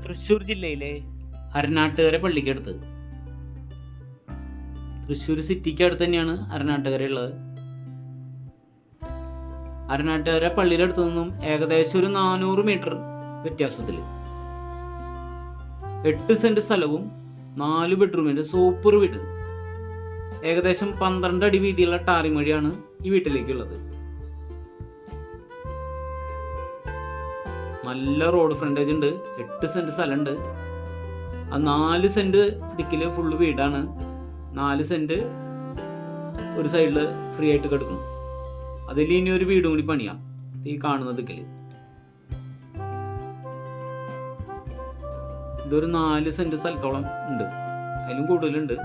തൃശ്ശൂർ ജില്ലയിലെ അരനാട്ടുകര പള്ളിക്കടുത്ത്, തൃശ്ശൂർ സിറ്റിക്ക് അടുത്ത് തന്നെയാണ് അരനാട്ടുകര ഉള്ളത്. അരനാട്ടുകര പള്ളിയുടെ അടുത്ത് നിന്നും ഏകദേശം ഒരു 400 മീറ്റർ വ്യത്യാസത്തിൽ 8 സെന്റ് സ്ഥലവും 4 ബെഡ്റൂമിന്റെ സൂപ്പർ വീട്, ഏകദേശം 12 അടി വീതിയുള്ള ടാറിമഴിയാണ് ഈ വീട്ടിലേക്കുള്ളത്. നല്ല റോഡ് ഫ്രണ്ടേജ് ഉണ്ട്, 8 സെന്റ് സ്ഥലമുണ്ട്. ആ 4 സെന്റ് ദിക്കില് ഫുള്ള് വീടാണ്. 4 സെന്റ് ഒരു സൈഡില് ഫ്രീ ആയിട്ട് കിടക്കണം. അതിൽ ഇനി ഒരു വീടും കൂടി പണിയാം ഈ കാണുന്ന ദിക്കില്. ഇതൊരു 4 സെന്റ് സ്ഥലത്തോളം ഉണ്ട്, അതിലും കൂടുതലുണ്ട്.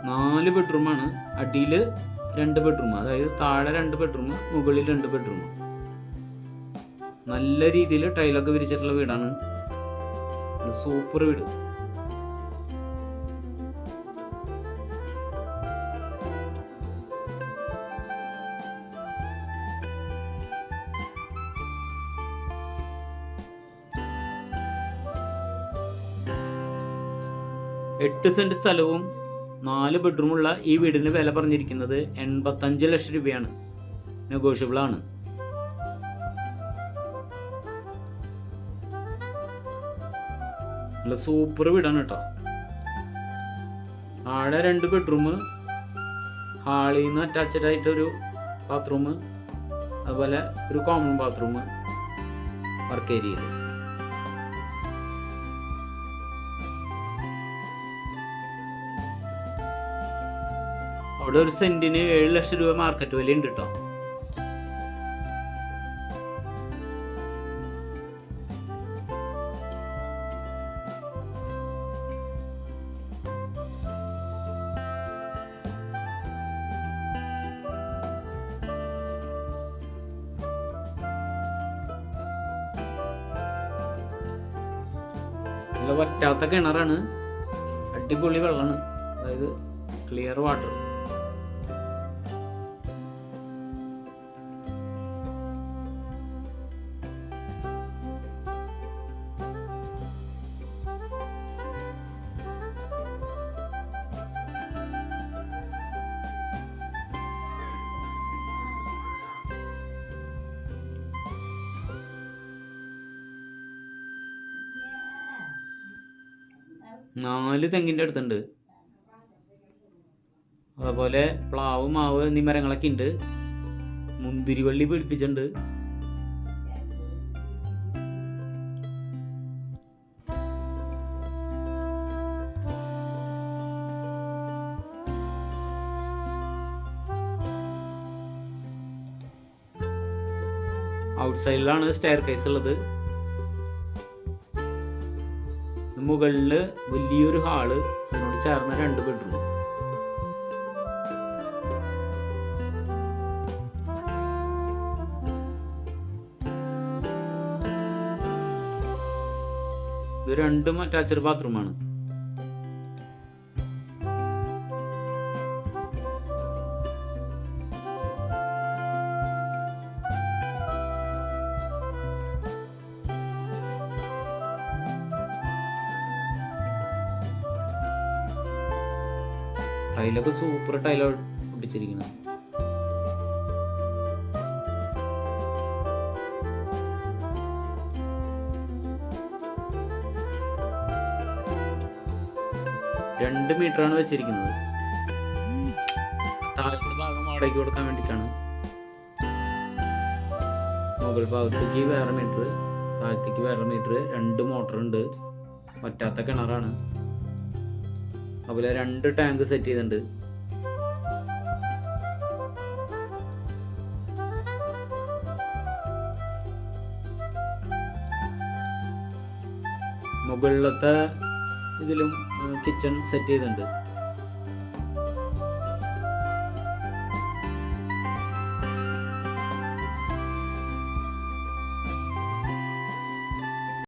നാല് ബെഡ്റൂമാണ്, അടിയില് 2 ബെഡ്റൂം, അതായത് താഴെ 2 ബെഡ്റൂം, മുകളിൽ 2 ബെഡ്റൂം. നല്ല രീതിയിൽ ടൈലൊക്കെ വിരിച്ചിട്ടുള്ള വീടാണ്, സൂപ്പർ വീട്. എട്ട് സെന്റ് സ്ഥലവും 4 ബെഡ്റൂമുള്ള ഈ വീടിന് വില പറഞ്ഞിരിക്കുന്നത് 85 ലക്ഷം രൂപയാണ്. നെഗോഷ്യബിൾ ആണ്. നല്ല സൂപ്പർ വീടാണ് കേട്ടോ. ആടെ 2 ബെഡ്റൂം, ഹാളിൽ നിന്ന് അറ്റാച്ച്ഡ് ആയിട്ടൊരു ബാത്റൂം, അതുപോലെ ഒരു കോമൺ ബാത്റൂം വർക്ക് ഏരിയയിൽ. അവിടെ ഒരു സെന്റിന് 7 ലക്ഷം രൂപ മാർക്കറ്റ് വില ഉണ്ട് കേട്ടോ. നല്ല വറ്റാത്ത കിണറാണ്, അടിപൊളി വെള്ളമാണ്, അതായത് ക്ലിയർ വാട്ടർ. നാല് തെങ്ങിൻ്റെ അടുത്തുണ്ട്, അതുപോലെ പ്ലാവ്, മാവ് എന്നീ മരങ്ങളൊക്കെ ഉണ്ട്. മുന്തിരിവള്ളി പിടിപ്പിച്ചിട്ടുണ്ട്. ഔട്ട്സൈഡിലാണ് സ്റ്റെയർ കേസ് ഉള്ളത്. മുകളില് വലിയൊരു ഹാള്, അതിനോട് ചേർന്ന 2 ബെഡ്റൂം. ഇത് 2 അറ്റാച്ച്ഡ് ബാത്റൂമാണ്. ടൈലൊക്കെ സൂപ്പർ ടൈല ഒട്ടിച്ചിരിക്കുന്നത്. രണ്ട് മീറ്ററാണ് വെച്ചിരിക്കുന്നത്. താഴത്തെ ഭാഗം വാടകയ്ക്ക് കൊടുക്കാൻ വേണ്ടിയിട്ടാണ്. മുകൾ ഭാഗത്തേക്ക് വേറെ മീറ്റർ, താഴത്തേക്ക് വേറെ മീറ്റർ, 2 മോട്ടറുണ്ട്, വറ്റാത്ത കിണറാണ്. അതുപോലെ 2 ടാങ്ക് സെറ്റ് ചെയ്തിട്ടുണ്ട്. മുകളിലത്തെ ഇതിലും കിച്ചൺ സെറ്റ് ചെയ്തിട്ടുണ്ട്.